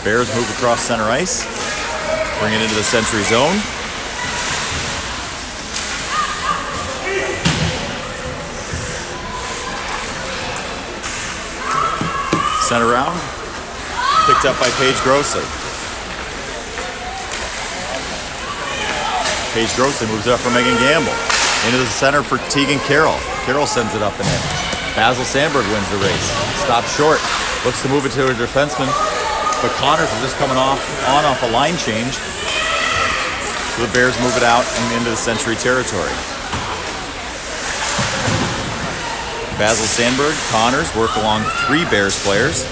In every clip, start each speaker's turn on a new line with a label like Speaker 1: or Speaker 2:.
Speaker 1: Bears move across center ice, bring it into the century zone. Center round, picked up by Paige Grossley. Paige Grossley moves it up for Megan Gamble. Into the center for Tegan Carroll. Carroll sends it up and in. Basil Sandberg wins the race. Stops short. Looks to move it to her defenseman. But Connors is just coming off a line change. So the Bears move it out and into the Century territory. Basil Sandberg, Connors work along 3 Bears players.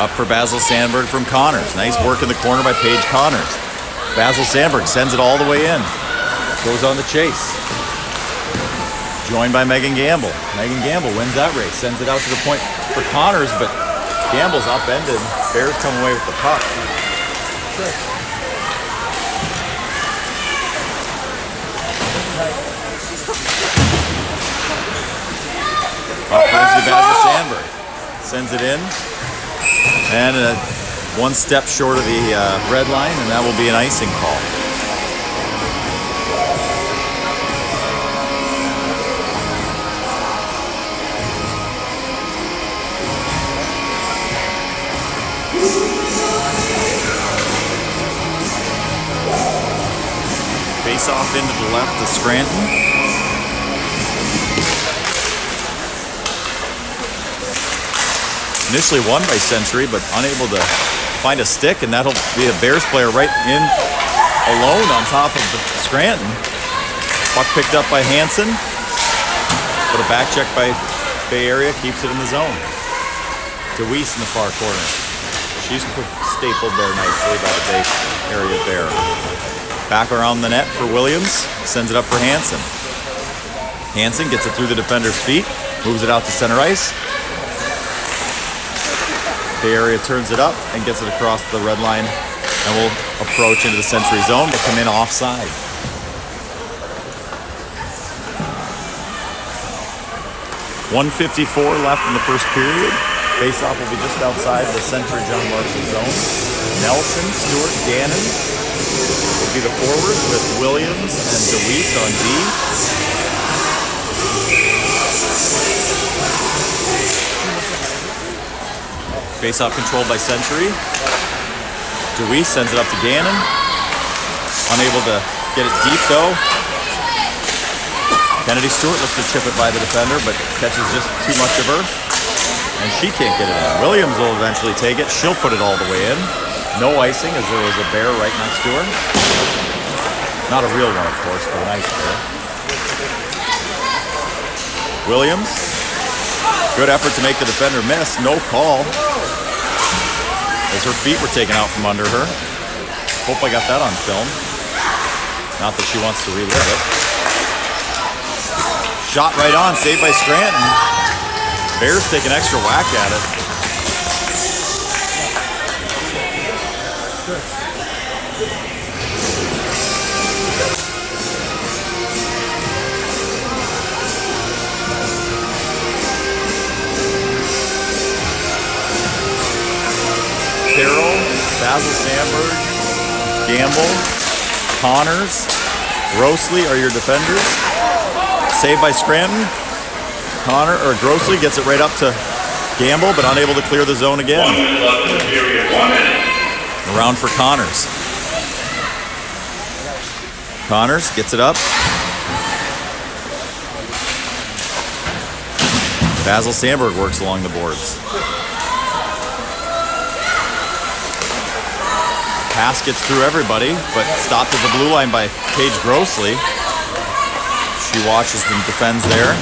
Speaker 1: Up for Basil Sandberg from Connors. Nice work in the corner by Paige Connors. Basil Sandberg sends it all the way in. Goes on the chase. Joined by Megan Gamble. Megan Gamble wins that race. Sends it out to the point for Connors, but Gamble's upended. Bears come away with the puck. Up goes Basil Sandberg. Sends it in. And one step short of the red line, and that will be an icing call. Face off into the left to Scranton. Initially won by Century, but unable to find a stick, and that'll be a Bears player right in alone on top of the Scranton. Puck picked up by Hansen, but a back check by Bay Area keeps it in the zone. DeWeese in the far corner. She's stapled there nicely by the Bay Area Bear. Back around the net for Williams, sends it up for Hansen. Hansen gets it through the defender's feet, moves it out to center ice. Bay Area turns it up and gets it across the red line and will approach into the Century zone but come in offside. .154 left in the first period. Faceoff will be just outside the Century John Marshall zone. Nelson, Stewart, Gannon will be the forwards with Williams and DeWeese on D. Face-off controlled by Century. DeWeese sends it up to Gannon. Unable to get it deep though. Kennedy Stewart looks to chip it by the defender, but catches just too much of her. And she can't get it in. Williams will eventually take it. She'll put it all the way in. No icing as there was a bear right next to her. Not a real one, of course, but a nice bear. Williams. Good effort to make the defender miss. No call. As her feet were taken out from under her. Hope I got that on film. Not that she wants to relive it. Shot right on, saved by Scranton. Bears take an extra whack at it. Carroll, Basil Sandberg, Gamble, Connors, Grosley are your defenders. Saved by Scranton. Grosley gets it right up to Gamble, but unable to clear the zone again. Around for Connors. Connors gets it up. Basil Sandberg works along the boards. Pass gets through everybody, but stopped at the blue line by Paige Grosley. She watches and defends there.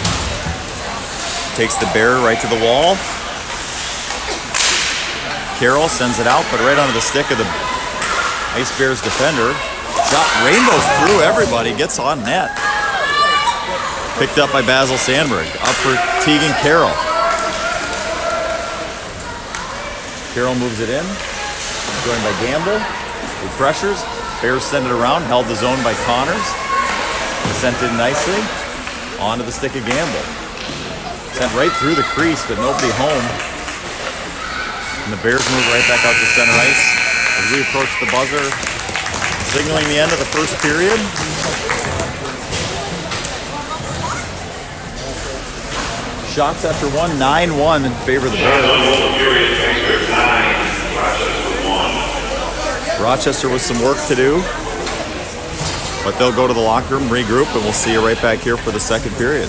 Speaker 1: Takes the bear right to the wall. Carroll sends it out, but right onto the stick of the Ice Bears defender. Shot rainbows through everybody, gets on net. Picked up by Basil Sandberg. Up for Tegan Carroll. Carroll moves it in. Joined by Gamble. He pressures. Bears send it around. Held the zone by Connors. Sent in nicely. Onto the stick of Gamble. Sent right through the crease, but nobody home. And the Bears move right back out to center ice as we approach the buzzer, signaling the end of the first period. Shots after one, 9-1 in favor of the Bears. Rochester with some work to do, but they'll go to the locker room, regroup, and we'll see you right back here for the second period.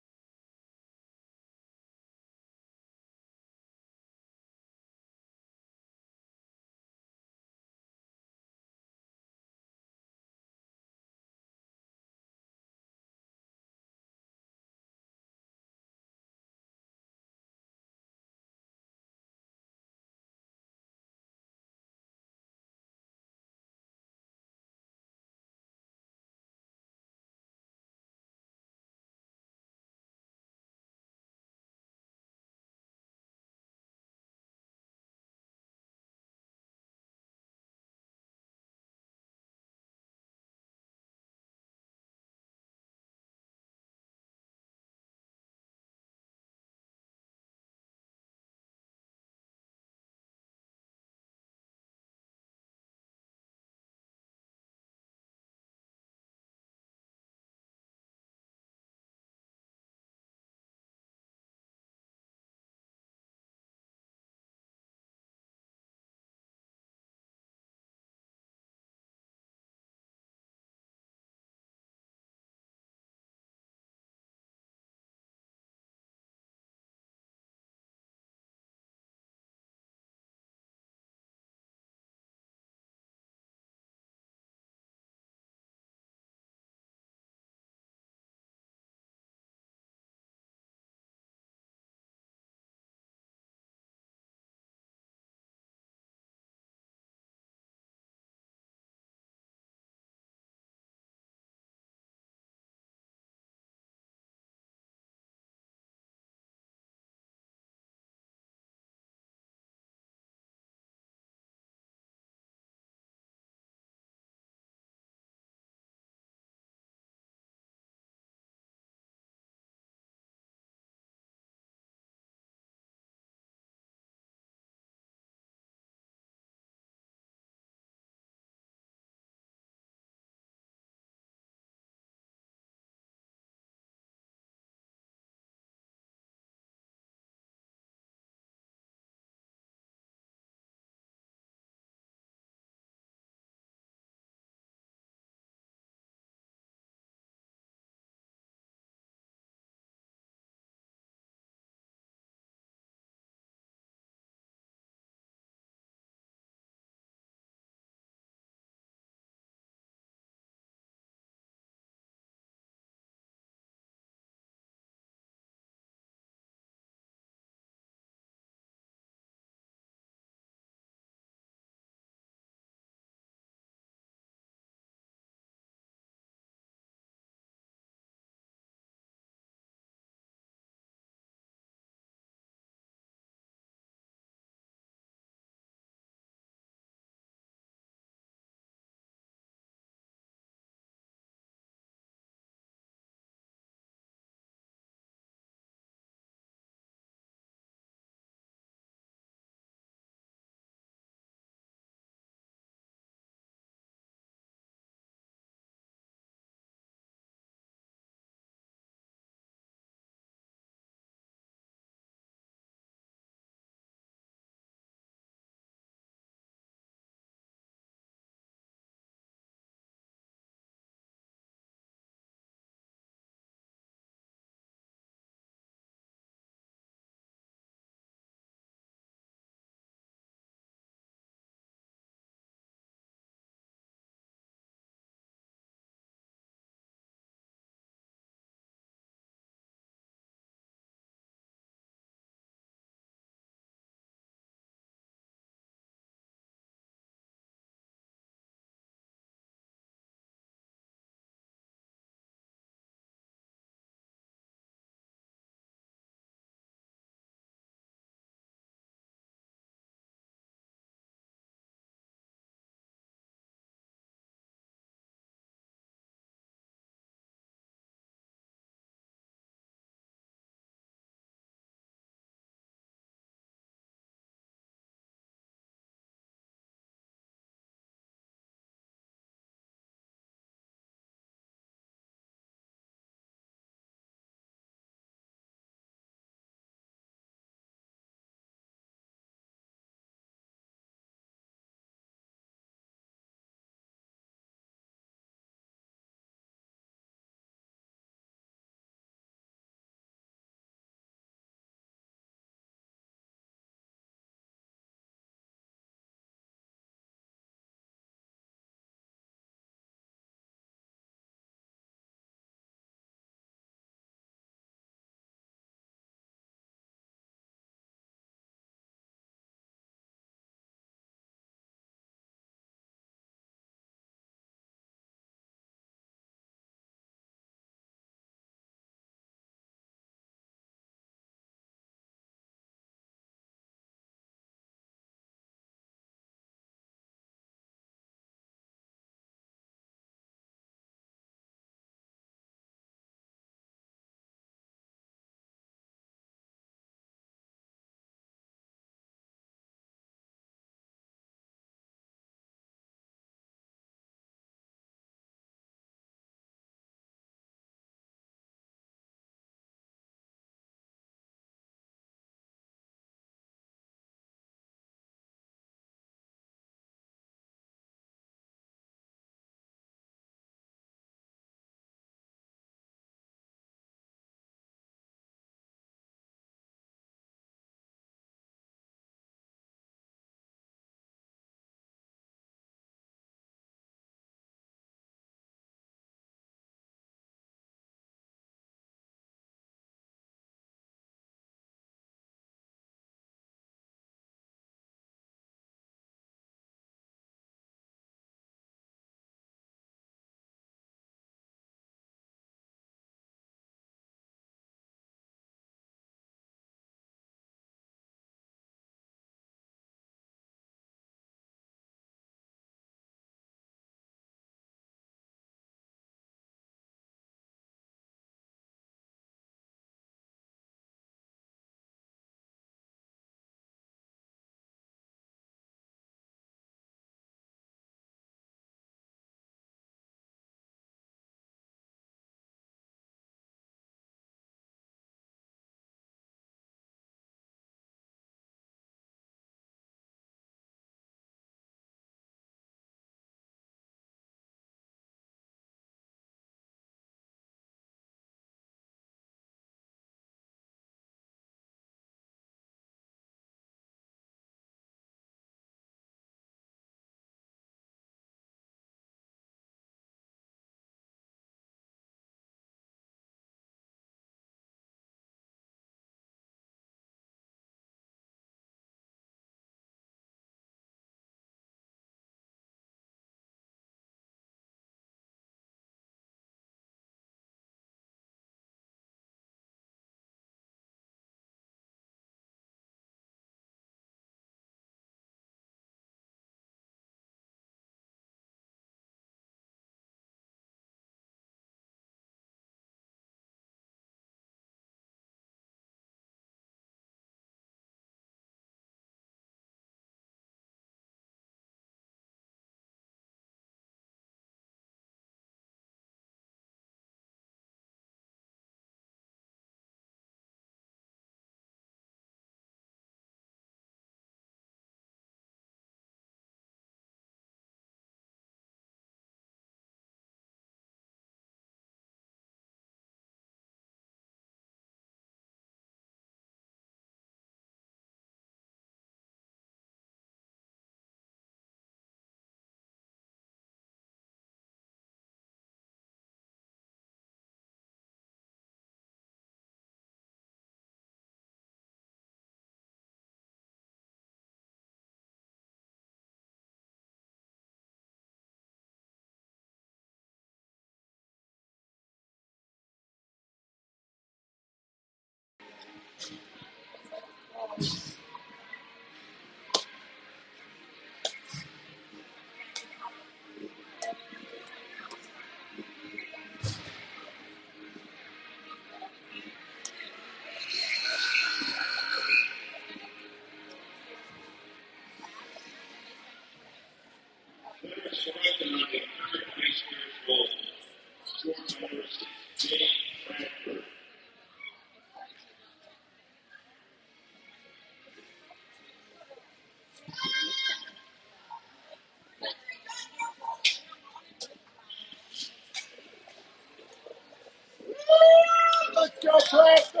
Speaker 2: Let's go, Preston!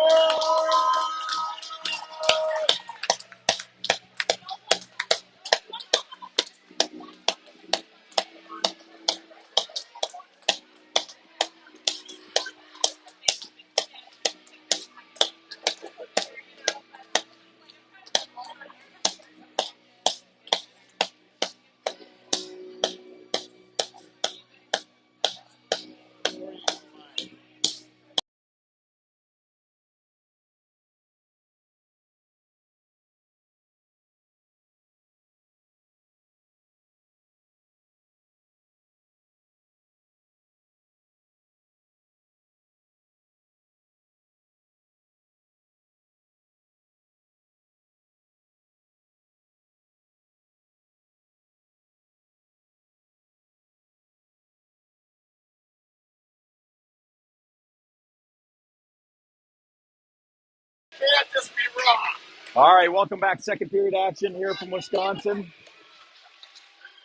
Speaker 2: Can't just be wrong.
Speaker 1: All right, welcome back. Second period action here from Wisconsin.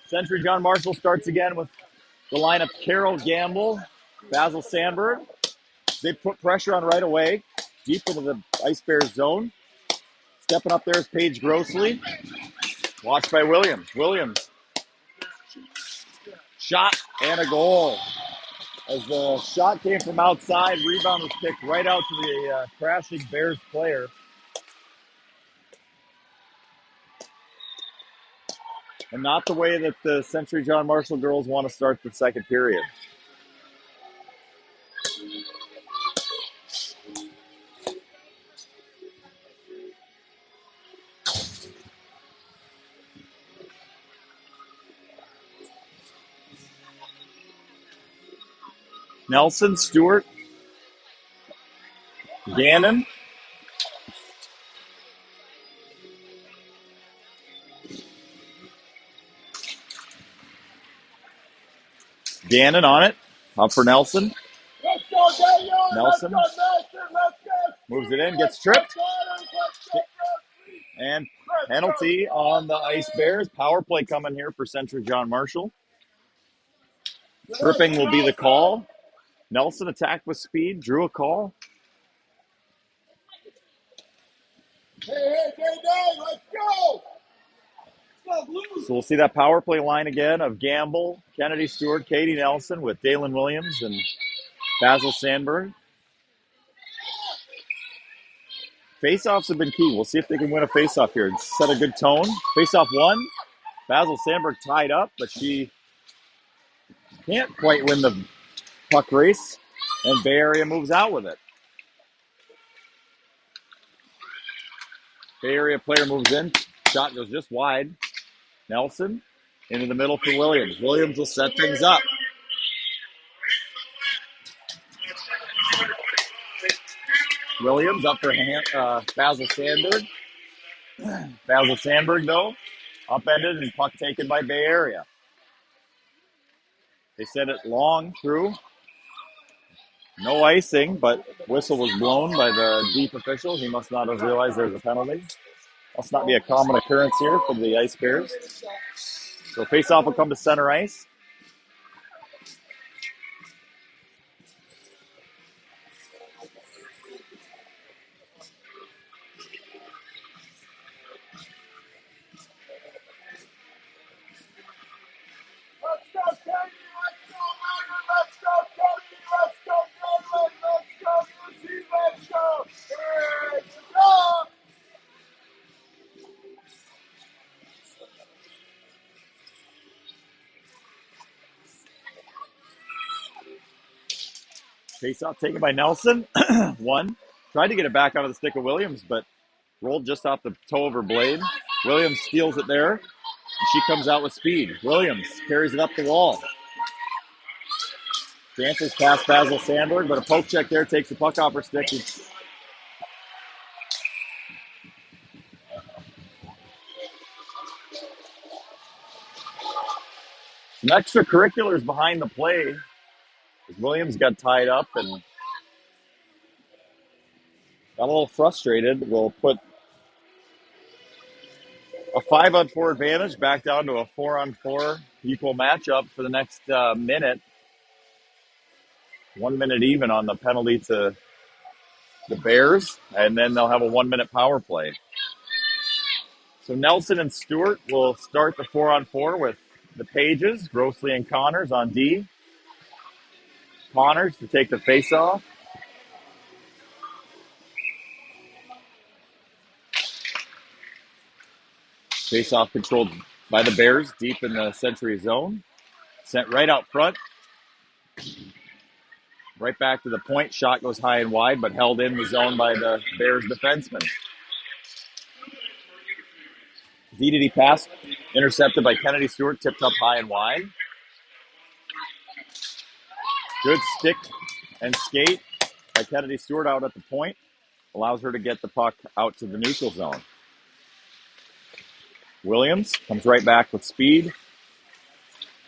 Speaker 1: Century John Marshall starts again with the lineup: Carol Gamble, Basil Sandberg. They put pressure on right away, deep into the Ice Bears zone. Stepping up there is Paige Grossley. Watched by Williams. Williams, shot and a goal. As the shot came from outside, rebound was kicked right out to the crashing Bears player. And not the way that the Century John Marshall girls want to start the second period. Nelson, Stewart, Gannon. Gannon on it. Up for Nelson.
Speaker 2: Let's go, Daniel!
Speaker 1: Nelson
Speaker 2: Let's go, Nelson! Let's go!
Speaker 1: moves it in, gets tripped. And penalty on the Ice Bears. Power play coming here for Century John Marshall. Tripping will be the call. Nelson attacked with speed, drew a call.
Speaker 2: Hey, let's go!
Speaker 1: So we'll see that power play line again of Gamble, Kennedy Stewart, Katie Nelson with Dalen Williams and Basil Sandberg. Face-offs have been key. We'll see if they can win a face-off here and set a good tone. Face-off one. Basil Sandberg tied up, but she can't quite win the puck race, and Bay Area moves out with it. Bay Area player moves in. Shot goes just wide. Nelson into the middle for Williams. Williams will set things up. Williams up for Basil Sandberg. Basil Sandberg, though, upended and puck taken by Bay Area. They sent it long through. No icing, but whistle was blown by the deep official. He must not have realized there's a penalty. Must not be a common occurrence here for the Ice Bears. So face-off will come to center ice.
Speaker 2: Let's go, Kennedy! Let's go, Martin! Let's go, Kennedy! Let's go, Galen! Let's go, UC! Let's go! Let's go!
Speaker 1: Face-off taken by Nelson. One. Tried to get it back out of the stick of Williams, but rolled just off the toe of her blade. Williams steals it there, and she comes out with speed. Williams carries it up the wall. Dances past Basil Sandberg, but a poke check there takes the puck off her stick. Some extracurriculars behind the play. Williams got tied up and got a little frustrated. We'll put a 5-on-4 advantage back down to a 4-on-4 equal matchup for the next minute. 1 minute even on the penalty to the Bears, and then they'll have a 1-minute power play. So Nelson and Stewart will start the 4-on-4 with the Pages, Grossley and Connors on D. Connors to take the face-off. Face-off controlled by the Bears deep in the Century zone. Sent right out front. Right back to the point. Shot goes high and wide, but held in the zone by the Bears defenseman. D pass intercepted by Kennedy Stewart, tipped up high and wide. Good stick and skate by Kennedy Stewart out at the point. Allows her to get the puck out to the neutral zone. Williams comes right back with speed.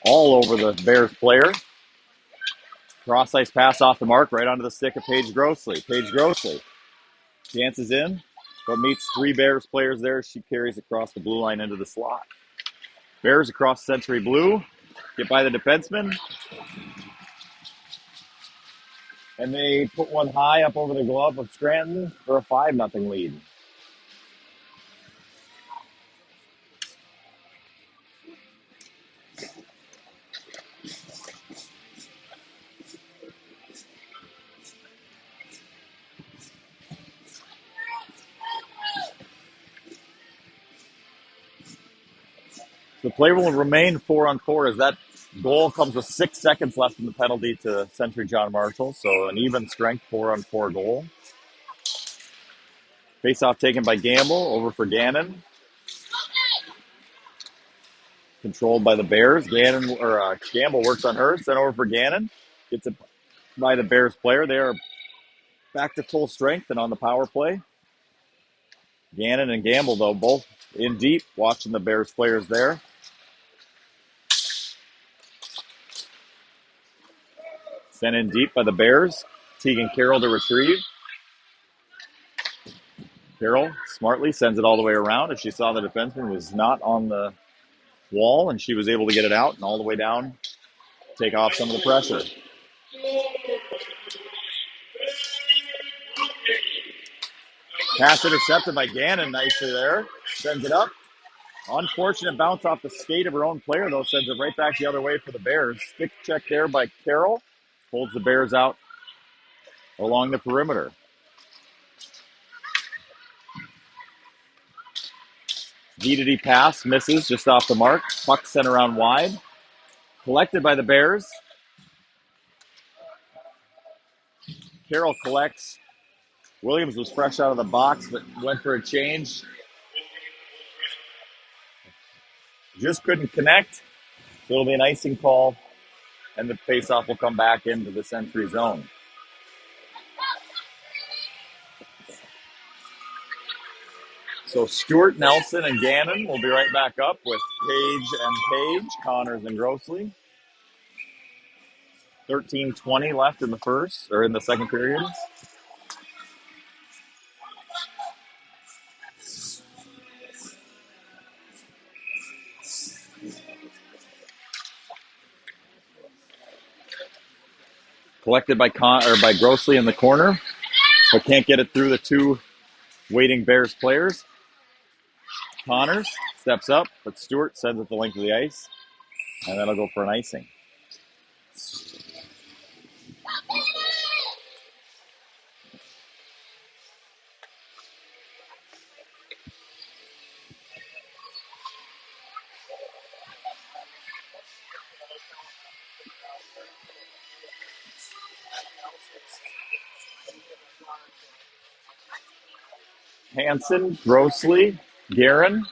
Speaker 1: All over the Bears player. Cross ice pass off the mark right onto the stick of Paige Grossley. Paige Grossley dances in, but meets 3 Bears players there. She carries across the blue line into the slot. Bears across Century blue. Get by the defenseman. And they put one high up over the glove of Scranton for a 5-0 lead. The play will remain 4-on-4 as that goal comes with 6 seconds left in the penalty to Century John Marshall. So an even strength 4-on-4 goal. Face-off taken by Gamble, over for Gannon. Controlled by the Bears. Gamble works on her, sent over for Gannon. Gets it by the Bears player. They are back to full strength and on the power play. Gannon and Gamble, though, both in deep, watching the Bears players there. Sent in deep by the Bears. Tegan Carroll to retrieve. Carroll smartly sends it all the way around as she saw the defenseman was not on the wall, and she was able to get it out and all the way down, take off some of the pressure. Pass intercepted by Gannon nicely there. Sends it up. Unfortunate bounce off the skate of her own player, though. Sends it right back the other way for the Bears. Stick check there by Carroll. Holds the Bears out along the perimeter. D pass misses just off the mark. Puck sent around wide. Collected by the Bears. Carroll collects. Williams was fresh out of the box, but went for a change. Just couldn't connect. So it'll be an icing call, and the faceoff will come back into the Century zone. So Stewart, Nelson, and Gannon will be right back up with Page and Page, Connors and Grossley. 13:20 left in the first, or in the second period. Collected by by Grossley in the corner, but can't get it through the 2 waiting Bears players. Connors steps up, but Stewart sends it the length of the ice, and that'll go for an icing. Hansen, Grossly, Guerin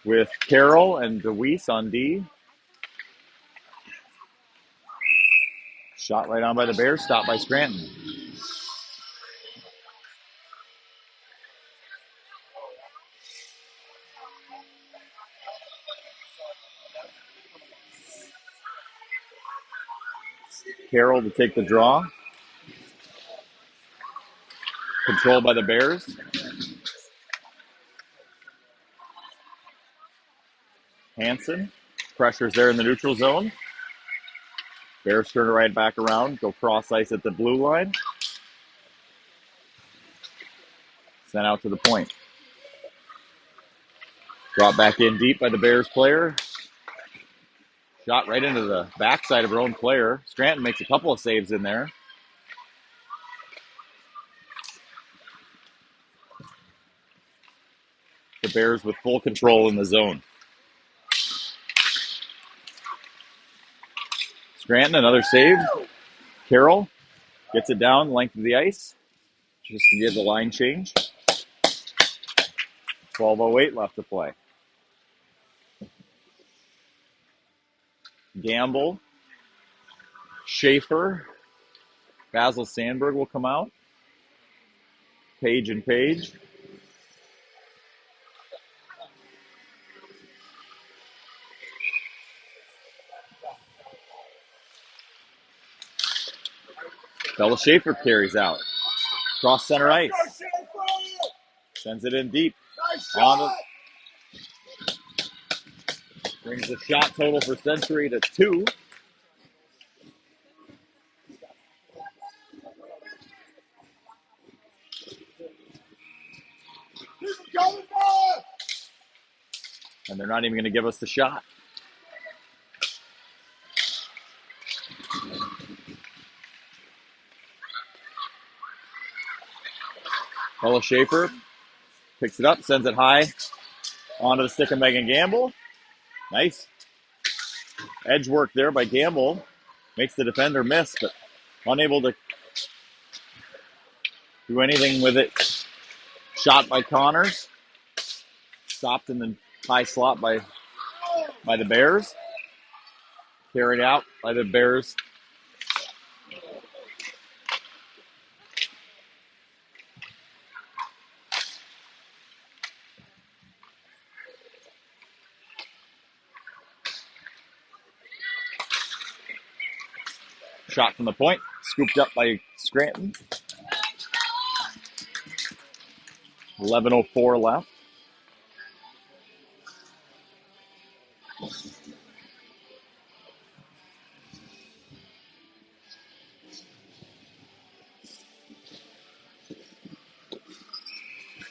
Speaker 1: with Carroll and DeWeese on D. Shot right on by the Bears, stopped by Scranton. Carroll to take the draw. Controlled by the Bears. Hansen. Pressure's there in the neutral zone. Bears turn it right back around. Go cross ice at the blue line. Sent out to the point. Brought back in deep by the Bears player. Shot right into the backside of her own player. Scranton makes a couple of saves in there. The Bears with full control in the zone. Scranton, another save. Carroll gets it down, length of the ice. Just to get the line change. 12:08 left to play. Gamble, Schaefer, Basil Sandberg will come out. Page and Page. Bella Schaefer carries out. Cross center ice. Sends it in deep. On brings the shot total for Century to 2. And they're not even going to give us the shot. Bella Schaefer picks it up, sends it high onto the stick of Megan Gamble. Nice edge work there by Gamble. Makes the defender miss, but unable to do anything with it. Shot by Connors. Stopped in the high slot by the Bears. Carried out by the Bears. Shot from the point. Scooped up by Scranton. 11:04 left.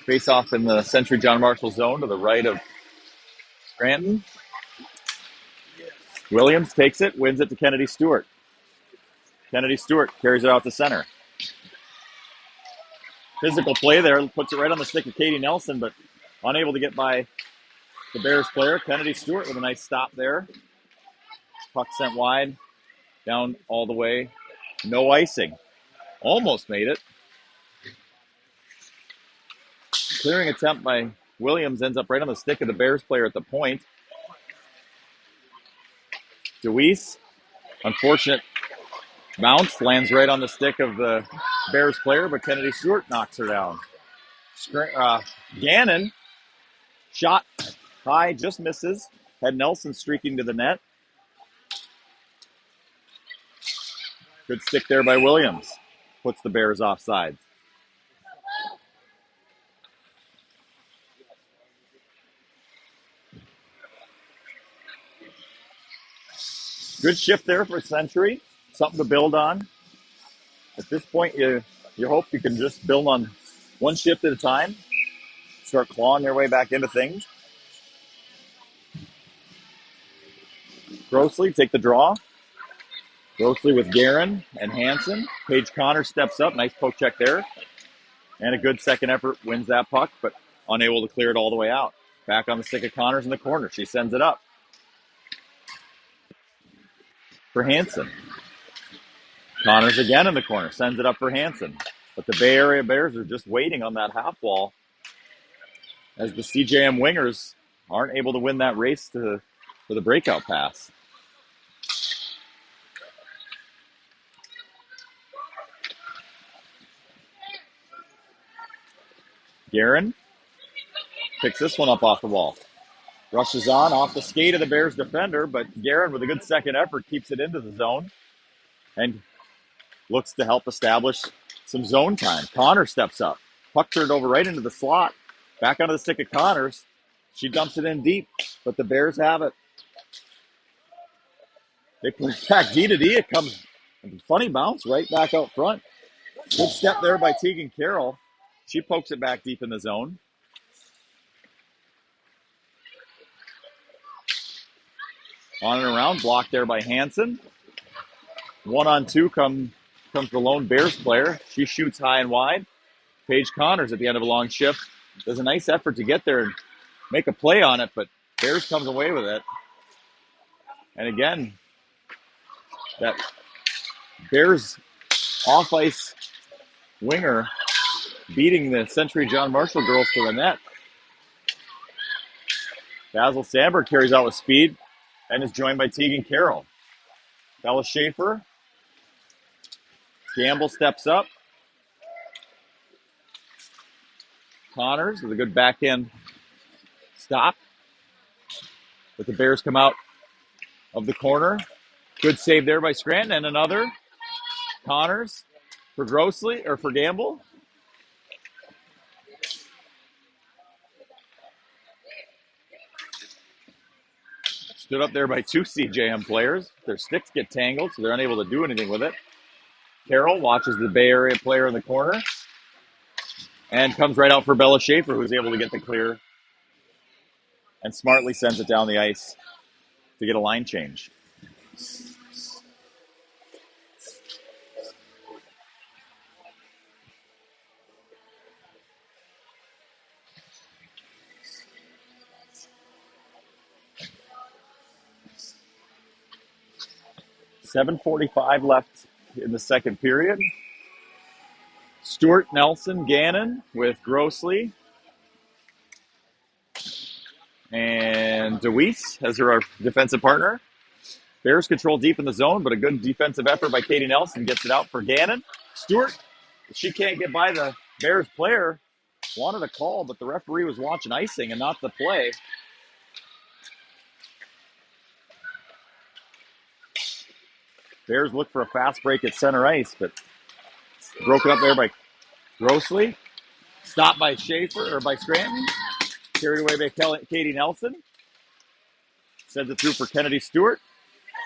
Speaker 1: Face off in the Century John Marshall zone to the right of Scranton. Williams takes it, wins it to Kennedy Stewart. Kennedy Stewart carries it out to center. Physical play there, puts it right on the stick of Katie Nelson, but unable to get by the Bears player. Kennedy Stewart with a nice stop there. Puck sent wide, down all the way. No icing. Almost made it. Clearing attempt by Williams ends up right on the stick of the Bears player at the point. DeWeese, unfortunate bounce, lands right on the stick of the Bears player, but Kennedy Stewart knocks her down. Gannon, shot high, just misses. Had Nelson streaking to the net. Good stick there by Williams. Puts the Bears offside. Good shift there for Century. Something to build on. At this point, you hope you can just build on one shift at a time. Start clawing your way back into things. Grossly take the draw. Grossly with Guerin and Hansen. Paige Connor steps up. Nice poke check there. And a good second effort wins that puck, but unable to clear it all the way out. Back on the stick of Connors in the corner. She sends it up for Hansen. Connors again in the corner. Sends it up for Hansen. But the Bay Area Bears are just waiting on that half wall as the CJM wingers aren't able to win that race for the breakout pass. Guerin picks this one up off the wall. Rushes on off the skate of the Bears defender, but Guerin with a good second effort keeps it into the zone and looks to help establish some zone time. Connor steps up. Puck turned over right into the slot. Back onto the stick of Connors. She dumps it in deep, but the Bears have it. They play back D to D. It comes a funny bounce right back out front. Good step there by Tegan Carroll. She pokes it back deep in the zone. On and around, blocked there by Hansen. 1-on-2 comes the lone Bears player. She shoots high and wide. Paige Connors at the end of a long shift does a nice effort to get there and make a play on it, but Bears comes away with it. And again, that Bears off-ice winger beating the Century John Marshall girls to the net. Basil Sandberg carries out with speed and is joined by Tegan Carroll. Bella Schaefer. Gamble steps up. Connors with a good backhand stop. But the Bears come out of the corner. Good save there by Scranton, and another. Connors for Gamble. Stood up there by two CJM players. Their sticks get tangled, so they're unable to do anything with it. Carroll watches the Bay Area player in the corner and comes right out for Bella Schaefer, who's able to get the clear and smartly sends it down the ice to get a line change. .7:45 left in the second period. Stewart, Nelson, Gannon with Grossley and DeWeese as our defensive partner. Bears control deep in the zone, but a good defensive effort by Katie Nelson gets it out for Gannon. Stewart, she can't get by the Bears player. Wanted a call, but the referee was watching icing and not the play. Bears look for a fast break at center ice, but broken up there by Grossley. Stopped by Schaefer or by Scranton. Carried away by Katie Nelson. Sends it through for Kennedy Stewart,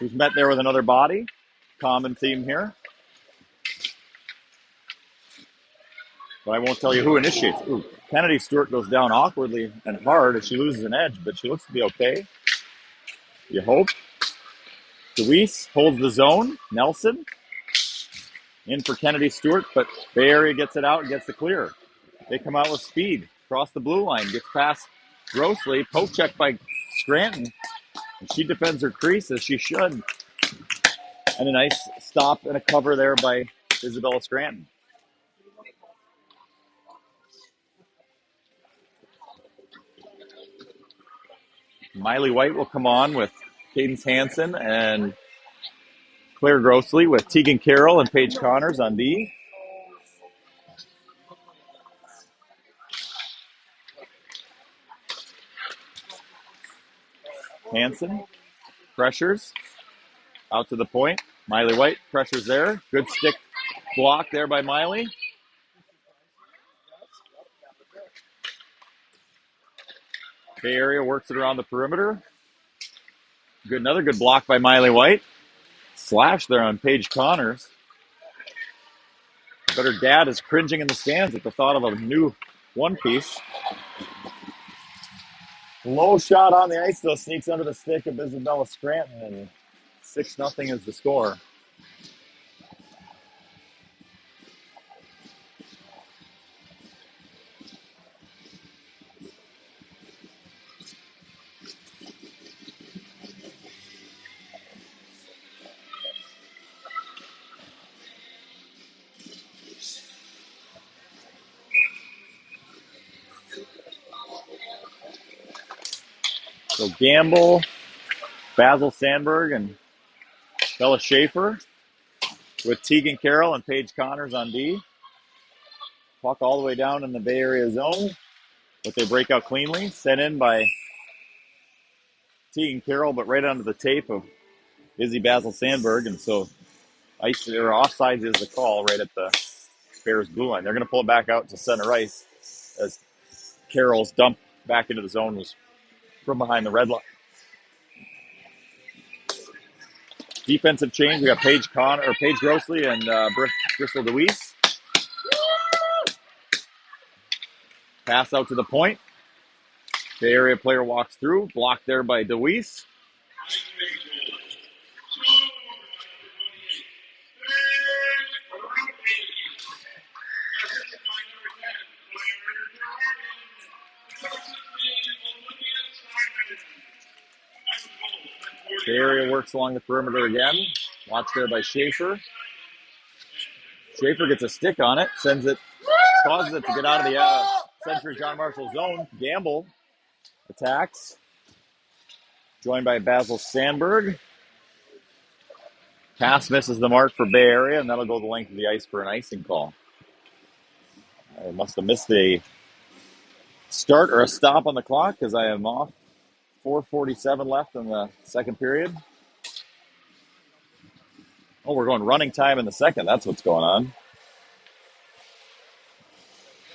Speaker 1: who's met there with another body. Common theme here. But I won't tell you who initiates. Ooh, Kennedy Stewart goes down awkwardly and hard as she loses an edge, but she looks to be okay. You hope. DeWeese holds the zone. Nelson in for Kennedy Stewart, but Bay Area gets it out and gets the clear. They come out with speed. Across the blue line. Gets past Grossley. Poke check by Scranton. And she defends her crease as she should. And a nice stop and a cover there by Isabella Scranton. Miley White will come on with Cadence Hansen and Claire Grossley with Tegan Carroll and Paige Connors on D. Hansen pressures out to the point. Miley White pressures there. Good stick block there by Miley. Bay Area works it around the perimeter. Another good block by Miley White. Slash there on Paige Connors. But her dad is cringing in the stands at the thought of a new one piece. Low shot on the ice, though, sneaks under the stick of Isabella Scranton, and 6-0 is the score. So Gamble, Basil Sandberg, and Bella Schaefer with Tegan Carroll and Paige Connors on D. Puck all the way down in the Bay Area zone, but they break out cleanly. Sent in by Tegan Carroll, but right onto the tape of Izzy Basil Sandberg, and so ice or offsides is the call right at the Bears blue line. They're going to pull it back out to center ice as Carroll's dump back into the zone was from behind the red line. Defensive change. We got Paige Grossley and Bristol DeWeese. Pass out to the point. Bay Area player walks through, blocked there by DeWeese. Bay Area works along the perimeter again. Watched there by Schaefer. Schaefer gets a stick on it, sends it, causes it to get out of the Century John Marshall zone. Gamble attacks, joined by Basil Sandberg. Pass misses the mark for Bay Area, and that'll go the length of the ice for an icing call. I must have missed a start or a stop on the clock because I am off. 4:47 left in the second period. Oh, we're going running time in the second. That's what's going on.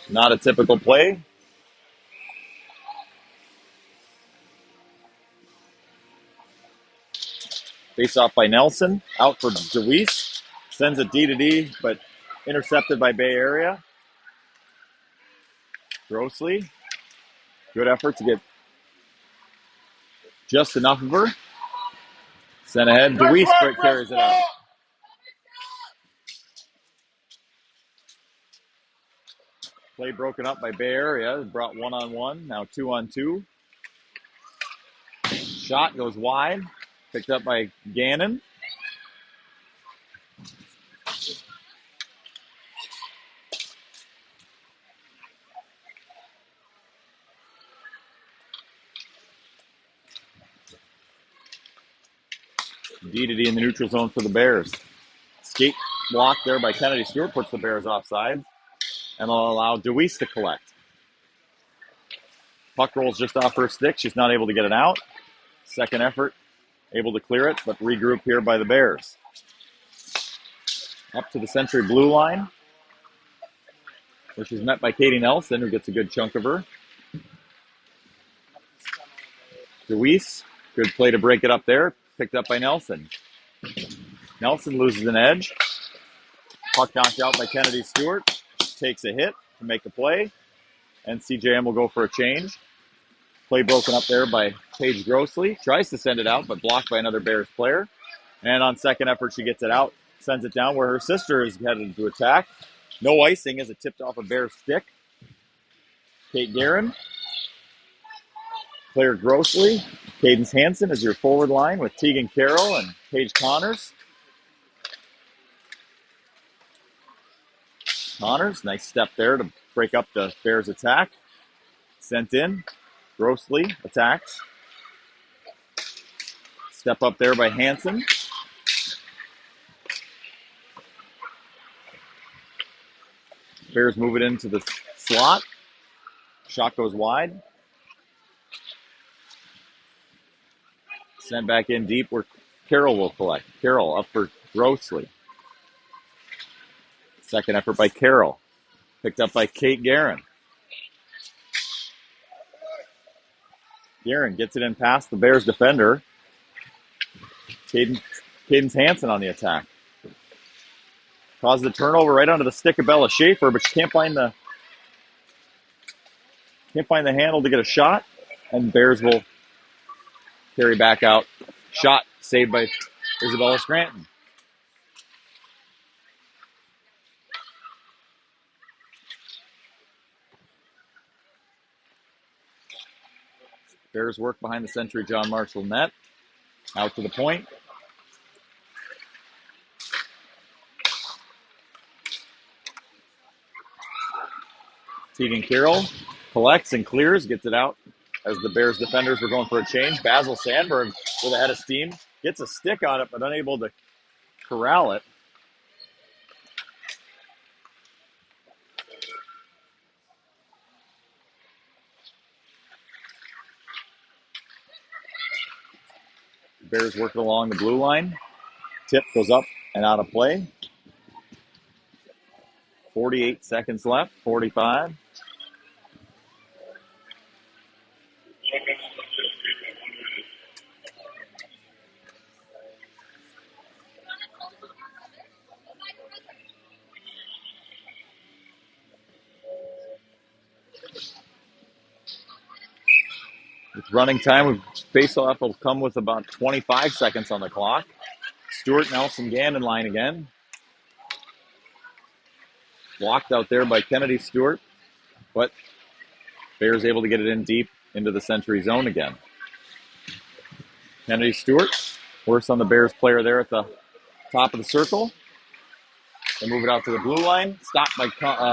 Speaker 1: Not a typical play. Face off by Nelson. Out for DeWeese. Sends it D to D, but intercepted by Bay Area. Grossley. Good effort to get just enough of her. Sent ahead. DeWeese carries it out. Play broken up by Bay Area. Brought 1-on-1. Now 2-on-2. Shot goes wide. Picked up by Gannon. D to D in the neutral zone for the Bears. Skate block there by Kennedy Stewart puts the Bears offside and will allow DeWeese to collect. Puck rolls just off her stick. She's not able to get it out. Second effort, able to clear it, but regroup here by the Bears. Up to the Century blue line, where she's met by Katie Nelson, who gets a good chunk of her. DeWeese, good play to break it up there. Picked up by Nelson. Nelson loses an edge. Puck knocked out by Kennedy Stewart. Takes a hit to make the play. And CJM will go for a change. Play broken up there by Paige Grossley. Tries to send it out, but blocked by another Bears player. And on second effort, she gets it out. Sends it down where her sister is headed to attack. No icing as it tipped off a Bears stick. Kate Guerin. Claire Grossley. Cadence Hansen is your forward line with Tegan Carroll and Paige Connors. Connors, nice step there to break up the Bears attack. Sent in. Grossley attacks. Step up there by Hansen. Bears move it into the slot. Shot goes wide. Sent back in deep where Carroll will collect. Carroll up for Grossley. Second effort by Carroll. Picked up by Kate Guerin. Guerin gets it in past the Bears defender. Cadence Hansen on the attack. Causes a turnover right onto the stick of Bella Schaefer, but she can't find the handle to get a shot. And Bears will carry back out. Shot saved by Isabella Scranton. Bears work behind the Century John Marshall net. Out to the point. Tegan Carroll collects and clears, gets it out as the Bears defenders were going for a change. Basil Sandberg with a head of steam gets a stick on it, but unable to corral it. Bears working along the blue line. Tip goes up and out of play. 48 seconds left, 45. With running time, face-off will come with about 25 seconds on the clock. Stewart, Nelson, Gannon line again. Blocked out there by Kennedy Stewart, but Bears able to get it in deep into the Century zone again. Kennedy Stewart, works on the Bears player there at the top of the circle. They move it out to the blue line. Stopped by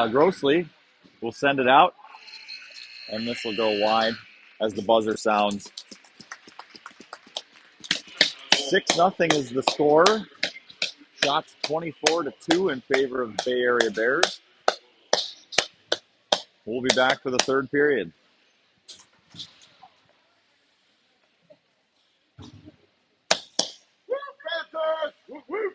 Speaker 1: Grossley. We'll send it out, and this will go wide as the buzzer sounds. 6-0 is the score. Shots 24-2 in favor of Bay Area Bears. We'll be back for the third period.
Speaker 2: Woo, Panthers! Woo, woo.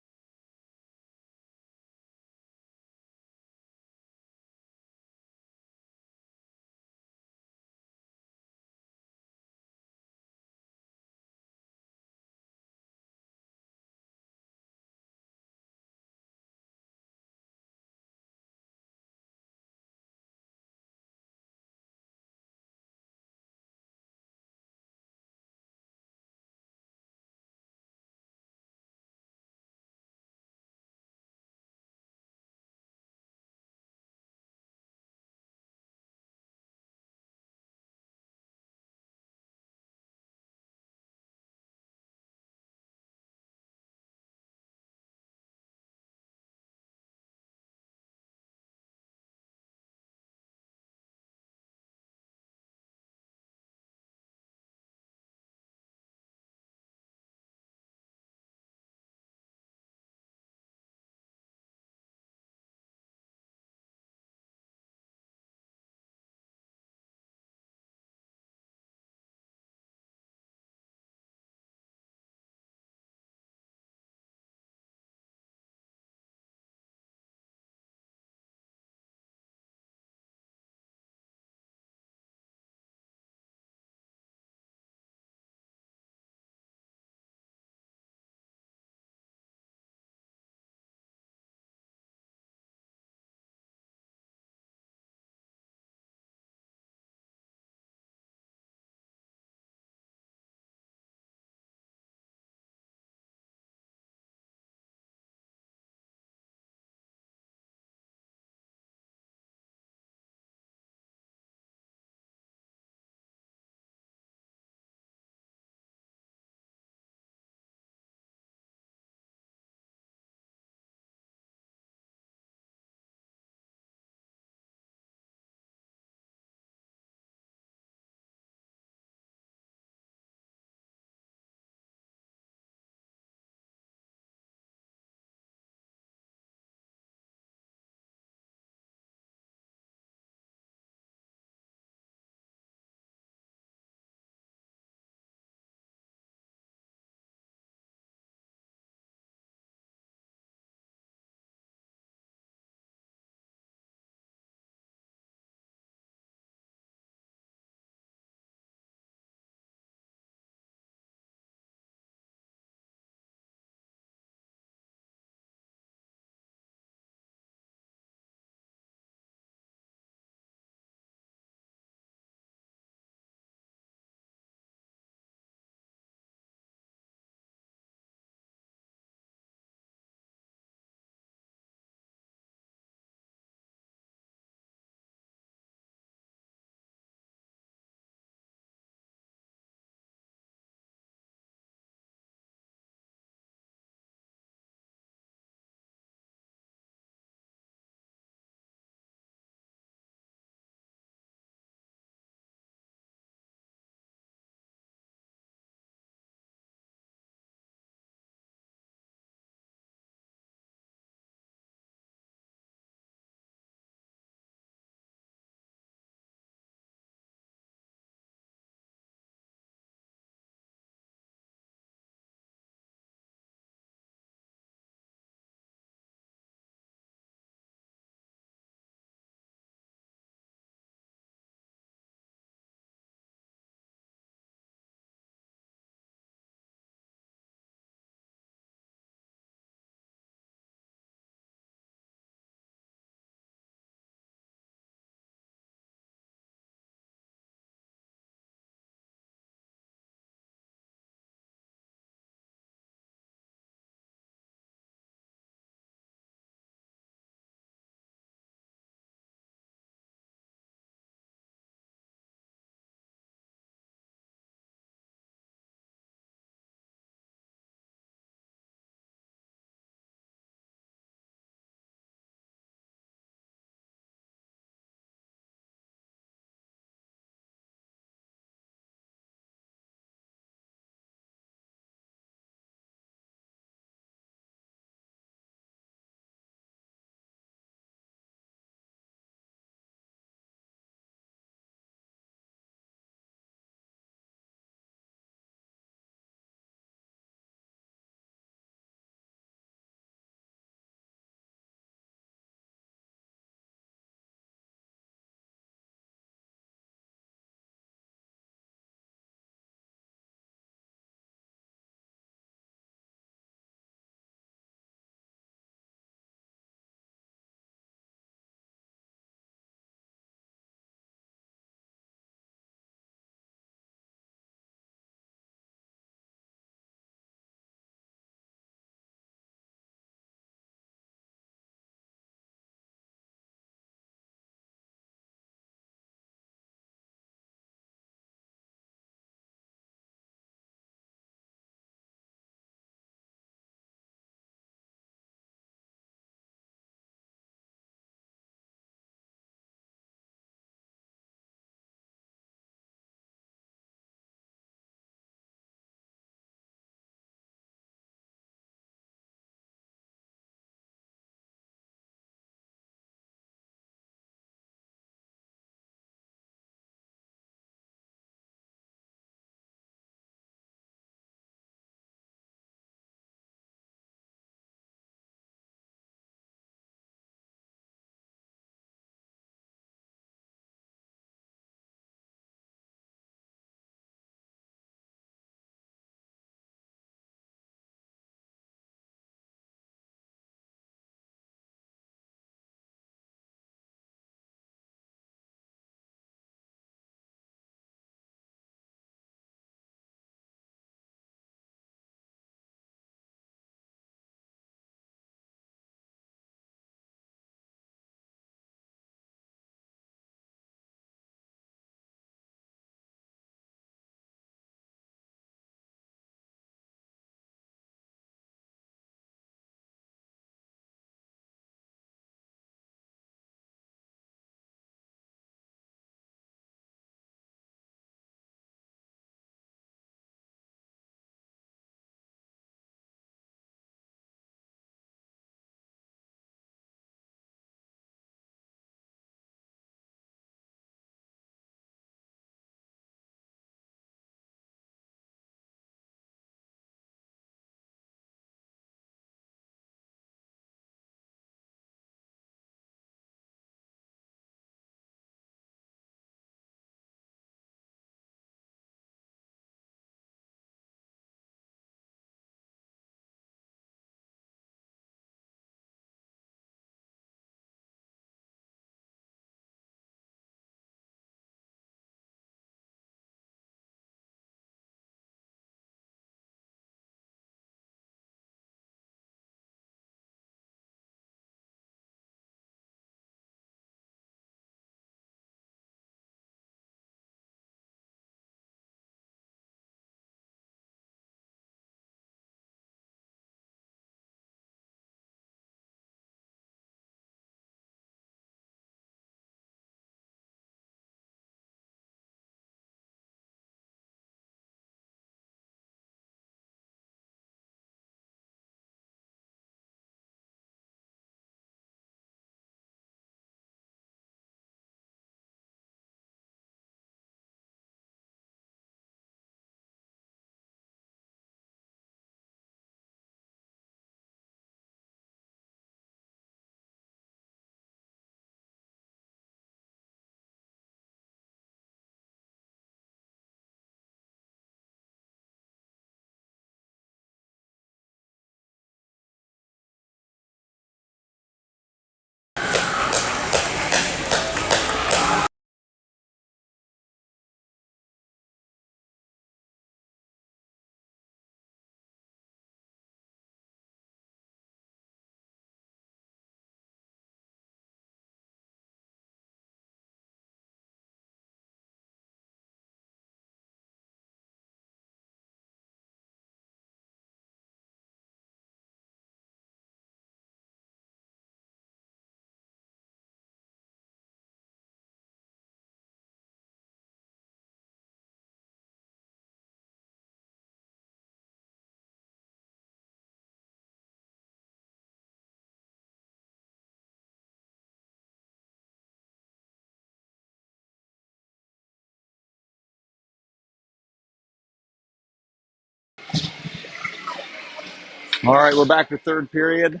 Speaker 1: All right, we're back to third period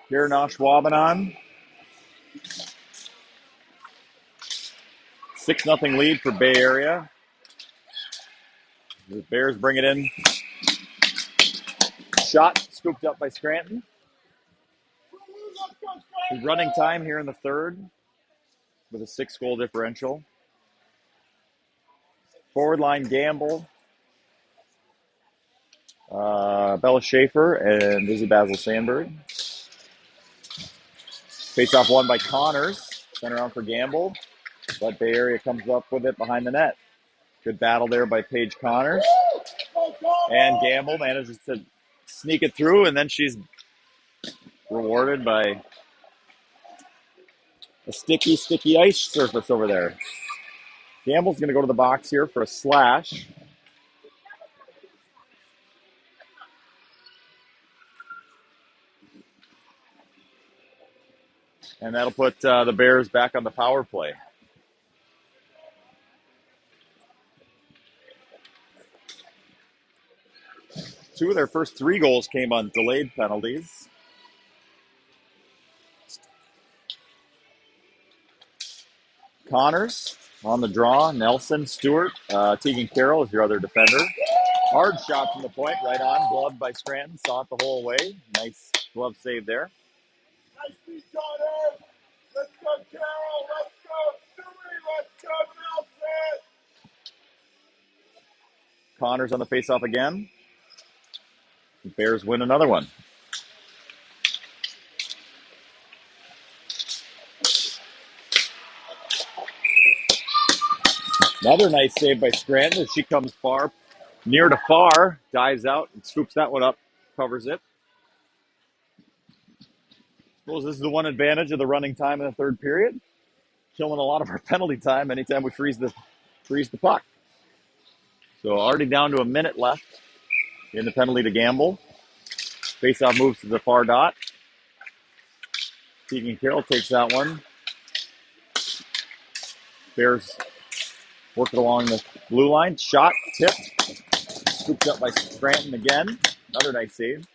Speaker 1: here in Ashwaubenon. 6-0 lead for Bay Area. The Bears bring it in. Shot scooped up by Scranton. Running time here in the third with a 6-goal differential. Forward line Gamble, Bella Schaefer, and Izzy Basil Sandberg. Face-off won by Connors. Center on for Gamble. But Bay Area comes up with it behind the net. Good battle there by Paige Connors. And Gamble manages to sneak it through, and then she's rewarded by a sticky ice surface over there. Gamble's going to go to the box here for a slash. And that'll put the Bears back on the power play. Two of their first 3 goals came on delayed penalties. Connors on the draw. Nelson, Stewart, Tegan Carroll is your other defender. Hard shot from the point, right on. Gloved by Scranton, saw it the whole way. Nice glove save there.
Speaker 2: Nice beat, Connor. Let's go, Carroll. Let's go, Stewie. Let's go, Nelson.
Speaker 1: Connors on the faceoff again. The Bears win another one. Another nice save by Scranton as she comes near to far, dives out and scoops that one up, covers it. Suppose this is the one advantage of the running time in the third period. Killing a lot of our penalty time anytime we freeze the puck. So already down to a minute left in the penalty to Gamble. Faceoff moves to the far dot. Tegan Carroll takes that one. Bears work it along the blue line. Shot, tipped. Scooped up by Scranton again. Another nice save.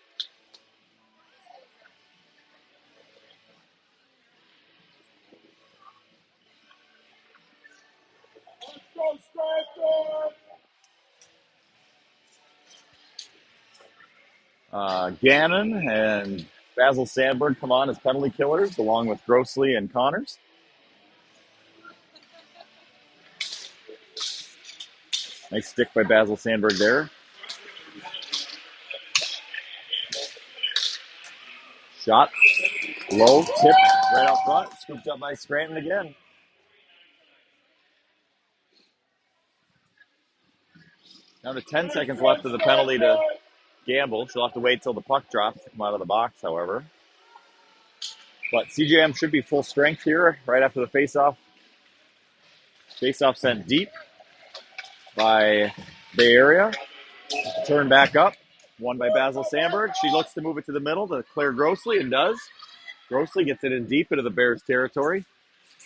Speaker 2: Let's go, Scranton.
Speaker 1: Gannon and Basil Sandberg come on as penalty killers, along with Grossley and Connors. Nice stick by Basil Sandberg there. Shot, low, tipped, right out front, scooped up by Scranton again. Down to 10 seconds left of the penalty to Gamble. She'll have to wait till the puck drops to come out of the box, however. But CJM should be full strength here right after the faceoff. Faceoff sent deep by Bay Area. Turn back up. Won by Basil Sandberg. She looks to move it to the middle to Claire Grossley and does. Grossley gets it in deep into the Bears' territory.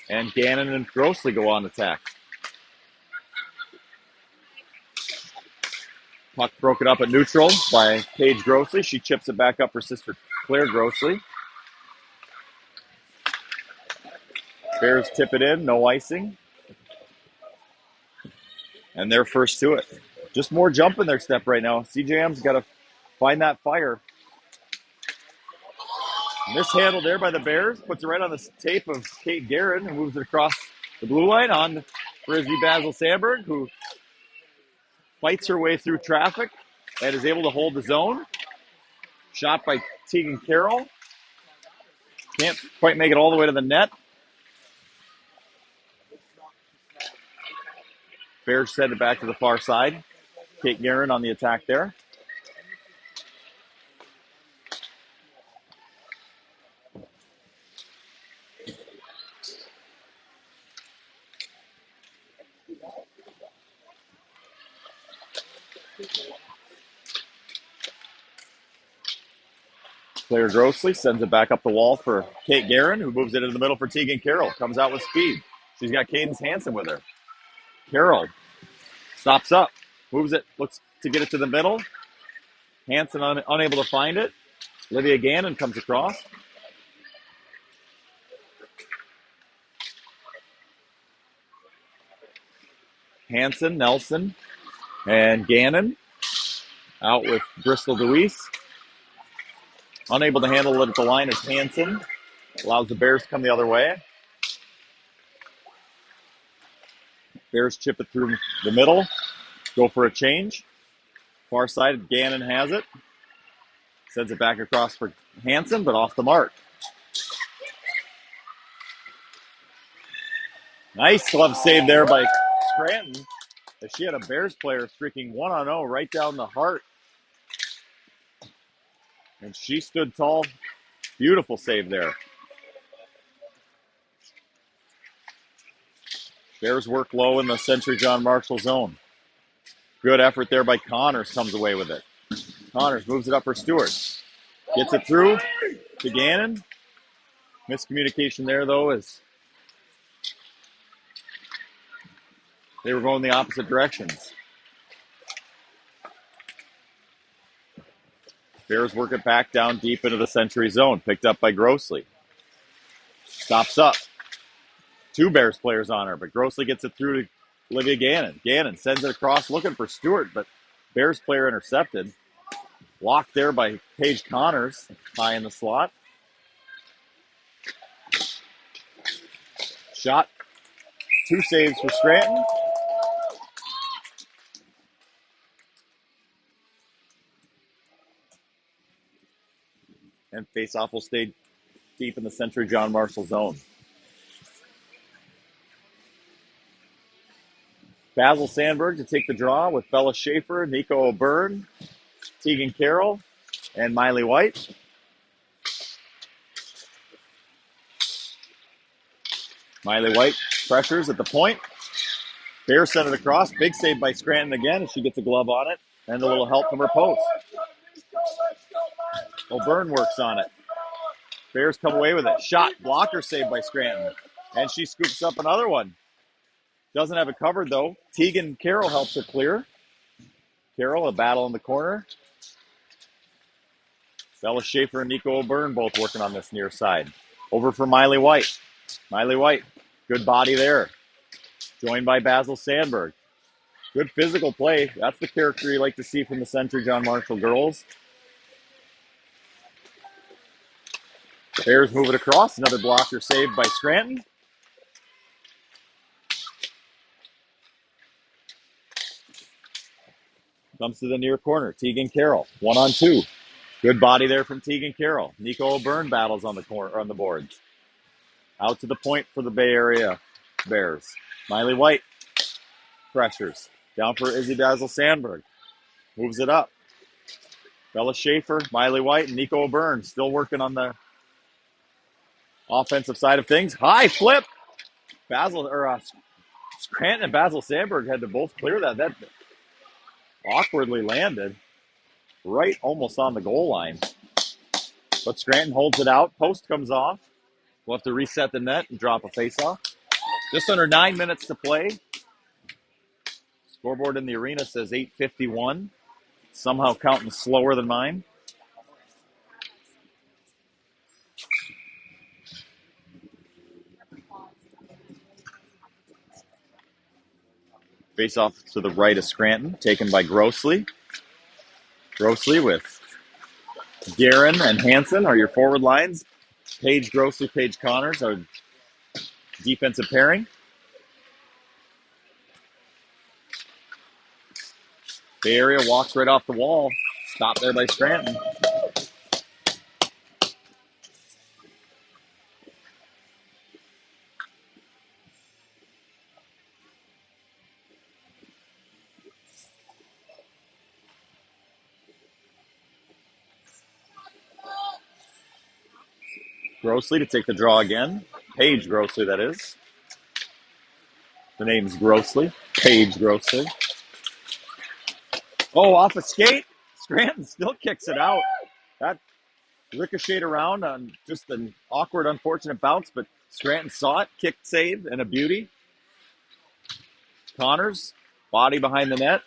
Speaker 1: And Gannon and Grossley go on attack. Puck broken up at neutral by Paige Grossley. She chips it back up for sister Claire Grossley. Bears tip it in, no icing. And they're first to it. Just more jump in their step right now. CJM's got to find that fire. Mishandled there by the Bears. Puts it right on the tape of Kate Guerin and moves it across the blue line on for Izzy Basil Sandberg, who fights her way through traffic and is able to hold the zone. Shot by Tegan Carroll. Can't quite make it all the way to the net. Bears send it back to the far side. Kate Guerin on the attack there. Claire Grossley sends it back up the wall for Kate Guerin, who moves it into the middle for Tegan Carroll. Comes out with speed. She's got Cadence Hansen with her. Carroll stops up, moves it, looks to get it to the middle. Hanson unable to find it. Olivia Gannon comes across. Hanson, Nelson, and Gannon out with Bristol DeWeese. Unable to handle it at the line is Hanson. Allows the Bears to come the other way. Bears chip it through the middle. Go for a change. Far side, Gannon has it. Sends it back across for Hanson, but off the mark. Nice glove save there by Scranton. As she had a Bears player streaking 1-0 right down the heart. And she stood tall. Beautiful save there. Bears work low in the Century John Marshall zone. Good effort there by Connors, comes away with it. Connors moves it up for Stewart. Gets it through to Gannon. Miscommunication there, though, as they were going the opposite directions. Bears work it back down deep into the Century zone. Picked up by Grossley. Stops up. 2 Bears players on her, but Grossley gets it through to Olivia Gannon. Gannon sends it across looking for Stewart, but Bears player intercepted. Blocked there by Paige Connors, high in the slot. Shot. 2 saves for Scranton. And face-off will stay deep in the Century John Marshall zone. Basil Sandberg to take the draw with Bella Schaefer, Nico O'Byrne, Tegan Carroll, and Miley White. Miley White pressures at the point. Bears sent it across. Big save by Scranton again, and she gets a glove on it. And a little help from her post. O'Byrne works on it. Bears come away with it. Shot, blocker save by Scranton. And she scoops up another one. Doesn't have it covered, though. Tegan Carroll helps her clear. Carroll, a battle in the corner. Bella Schaefer and Nico O'Byrne both working on this near side. Over for Miley White. Miley White, good body there. Joined by Basil Sandberg. Good physical play. That's the character you like to see from the Century John Marshall girls. Bears move it across. Another blocker saved by Scranton. Comes to the near corner. Tegan Carroll, 1-on-2. Good body there from Tegan Carroll. Nico O'Byrne battles on the corner on the boards. Out to the point for the Bay Area Bears. Miley White pressures. Down for Izzy Basil Sandberg. Moves it up. Bella Schaefer, Miley White, and Nico O'Byrne still working on the offensive side of things. High flip. Scranton and Basil Sandberg had to both clear that. That awkwardly landed right almost on the goal line. But Scranton holds it out. Post comes off. We'll have to reset the net and drop a face-off. Just under 9 minutes to play. Scoreboard in the arena says 8:51. Somehow counting slower than mine. Face off to the right of Scranton, taken by Grossley. Grossley with Guerin and Hanson are your forward lines. Paige Grossley, Paige Connors are defensive pairing. Bay Area walks right off the wall. Stopped there by Scranton. Grossley to take the draw again. Paige Grossley, that is. The name's Grossley. Paige Grossley. Oh, off a skate. Scranton still kicks it out. That ricocheted around on just an awkward, unfortunate bounce, but Scranton saw it, kicked save, and a beauty. Connors, body behind the net.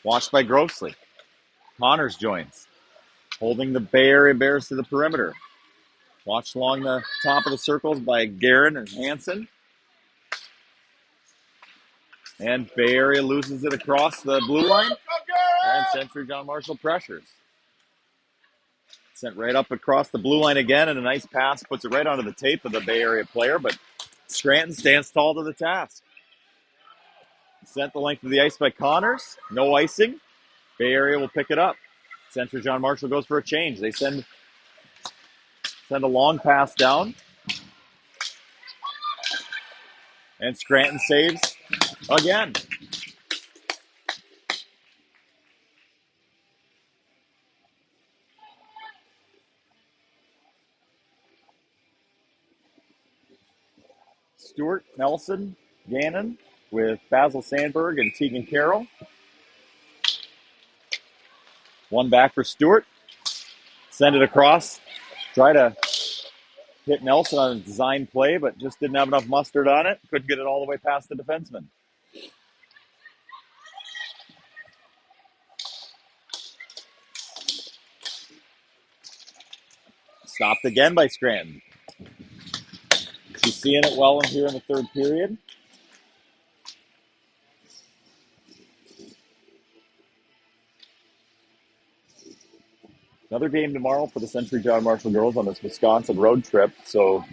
Speaker 1: Watched by Grossley. Connors joins, holding the Bay Area Bears to the perimeter. Watched along the top of the circles by Guerin and Hansen. And Bay Area loses it across the blue line. And Century John Marshall pressures. Sent right up across the blue line again, and a nice pass puts it right onto the tape of the Bay Area player, but Scranton stands tall to the task. Sent the length of the ice by Connors. No icing. Bay Area will pick it up. Century John Marshall goes for a change. They send a long pass down. And Scranton saves again. Stewart, Nelson, Gannon with Basil Sandberg and Tegan Carroll. One back for Stewart. Send it across. Try to hit Nelson on a design play, but just didn't have enough mustard on it. Couldn't get it all the way past the defenseman. Stopped again by Scranton. She's seeing it well in here in the third period. Another game tomorrow for the Century John Marshall girls on this Wisconsin road trip, so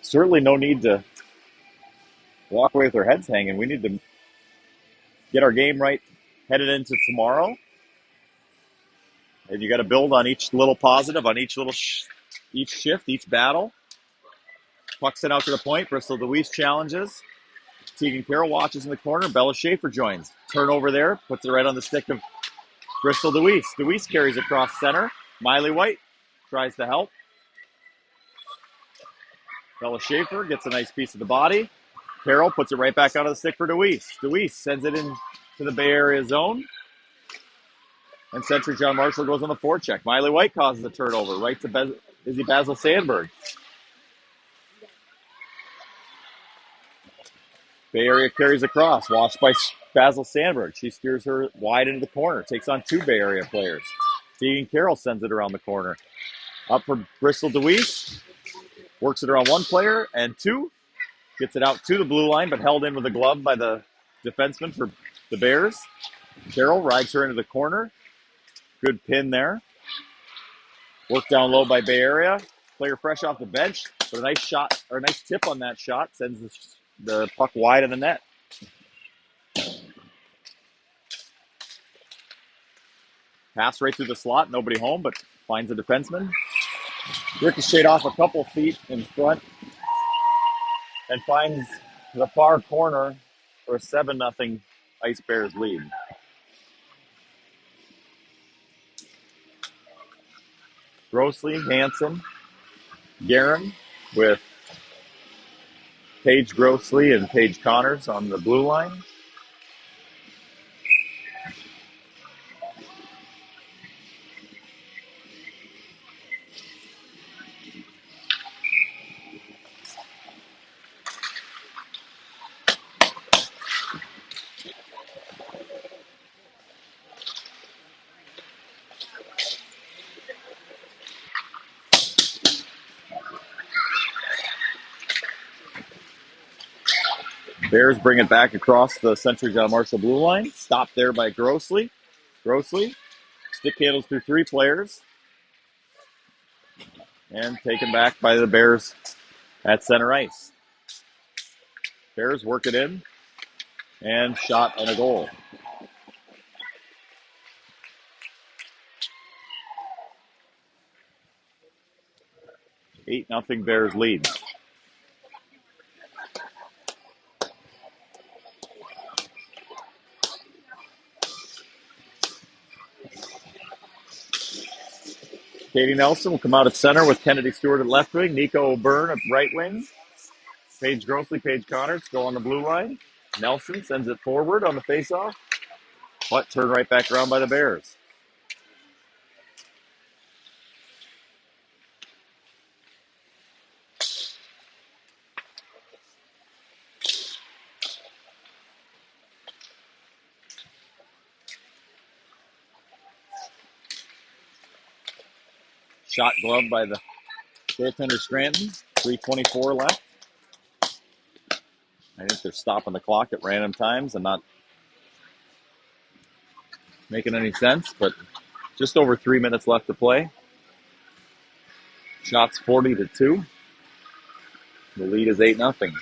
Speaker 1: certainly no need to walk away with their heads hanging. We need to get our game right headed into tomorrow. And you got to build on each little positive, on each little each shift, each battle. Puck sent out to the point. Bristol DeWeese challenges. Tegan Carroll watches in the corner. Bella Schaefer joins. Turnover there. Puts it right on the stick of Bristol DeWeese. DeWeese carries across center. Miley White tries to help. Bella Schaefer gets a nice piece of the body. Carroll puts it right back onto the stick for DeWeese. DeWeese sends it in to the Bay Area zone. And Century John Marshall goes on the forecheck. Miley White causes a turnover right to Izzy Basil Sandberg. Bay Area carries across, watched by Basil Sandberg. She steers her wide into the corner, takes on two Bay Area players. Tegan Carroll sends it around the corner. Up for Bristol DeWeese. Works it around one player and two. Gets it out to the blue line, but held in with a glove by the defenseman for the Bears. Carroll rides her into the corner. Good pin there. Worked down low by Bay Area. Player fresh off the bench, but a nice shot, or a nice tip on that shot. Sends the puck wide of the net. Pass right through the slot. Nobody home, but finds a defenseman. Ricocheted off a couple feet in front and finds the far corner for a 7-0 Ice Bears lead. Grossley, Hansen, Guerin with Paige Grossley and Paige Connors on the blue line. Bears bring it back across the Century John Marshall blue line. Stopped there by Grossley. Grossley stick handles through three players. And taken back by the Bears at center ice. Bears work it in. And shot and a goal. 8-0 Bears lead. Katie Nelson will come out at center with Kennedy Stewart at left wing. Nico O'Byrne at right wing. Paige Grossley, Paige Connors go on the blue line. Nelson sends it forward on the faceoff. But turned right back around by the Bears. Shot gloved by the goaltender Scranton. 3:24 left. I think they're stopping the clock at random times and not making any sense, but just over 3 minutes left to play. Shots 40-2. The lead is 8-0.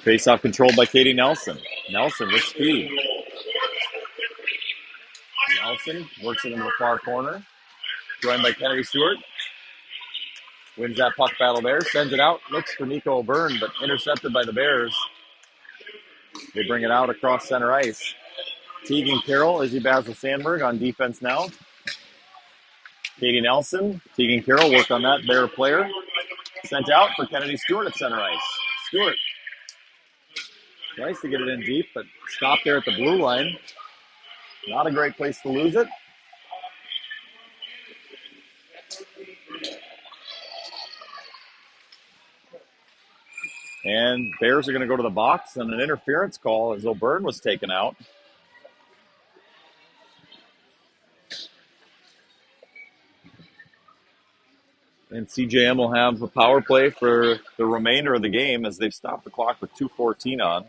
Speaker 1: Face-off controlled by Katie Nelson. Nelson with speed. Nelson works it into the far corner. Joined by Kennedy Stewart. Wins that puck battle there. Sends it out. Looks for Nico O'Byrne, but intercepted by the Bears. They bring it out across center ice. Tegan Carroll, Izzy Basil-Sandberg on defense now. Katie Nelson, Tegan Carroll work on that Bear player. Sent out for Kennedy Stewart at center ice. Stewart tries to get it in deep, but stopped there at the blue line. Not a great place to lose it. And Bears are going to go to the box and an interference call as O'Byrne was taken out. And CJM will have a power play for the remainder of the game as they've stopped the clock with 2:14 on.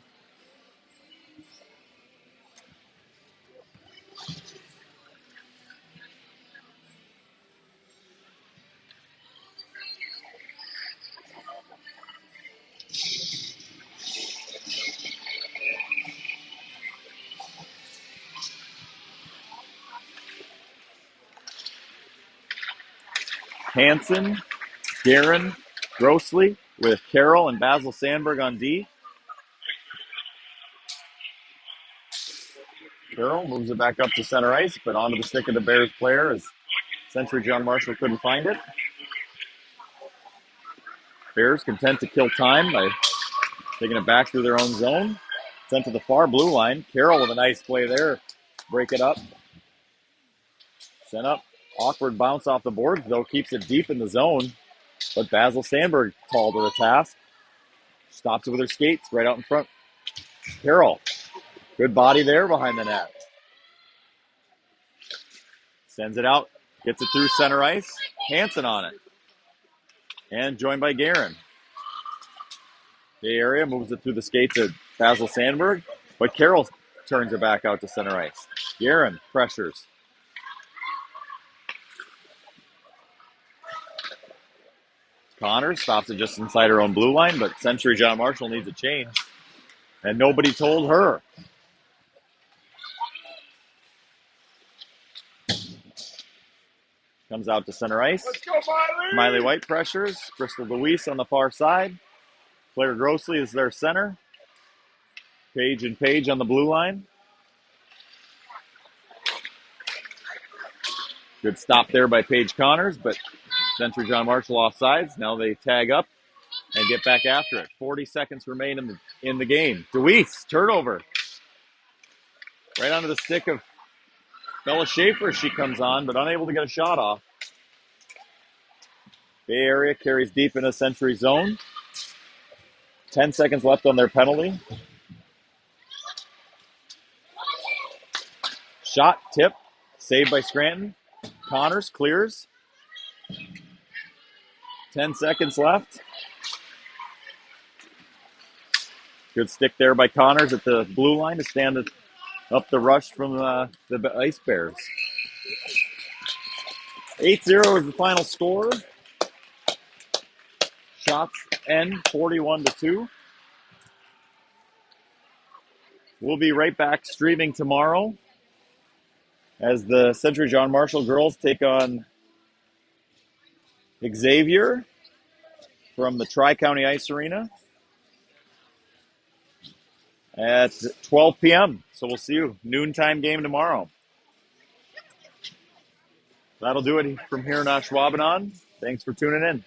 Speaker 1: Hansen, Guerin, Grossley with Carroll and Basil-Sandberg on D. Carroll moves it back up to center ice, but onto the stick of the Bears player as Century John Marshall couldn't find it. Bears content to kill time by taking it back through their own zone. Sent to the far blue line. Carroll with a nice play there. Break it up. Sent up. Awkward bounce off the boards, though. Keeps it deep in the zone. But Basil-Sandberg tall to the task. Stops it with her skates right out in front. Carroll. Good body there behind the net. Sends it out. Gets it through center ice. Hansen on it. And joined by Guerin. Bay Area moves it through the skates of Basil-Sandberg. But Carroll turns it back out to center ice. Guerin pressures. Connors stops it just inside her own blue line, but Century John Marshall needs a change. And nobody told her. Comes out to center ice.
Speaker 2: Let's go, Miley!
Speaker 1: Miley White pressures. Crystal Luis on the far side. Claire Grossley is their center. Page and Page on the blue line. Good stop there by Paige Connors, but Century John Marshall offsides. Now they tag up and get back after it. 40 seconds remain in the game. Deweese, turnover. Right onto the stick of Bella Schaefer. She comes on, but unable to get a shot off. Bay Area carries deep in the Century zone. 10 seconds left on their penalty. Shot, tip, saved by Scranton. Connors clears. 10 seconds left. Good stick there by Connors at the blue line to stand up the rush from the Ice Bears. 8-0 is the final score. Shots end 41-2. We'll be right back streaming tomorrow as the Century John Marshall girls take on Xavier from the Tri-County Ice Arena at 12 p.m. So we'll see you. Noontime game tomorrow. That'll do it from here in Ashwaubenon. Thanks for tuning in.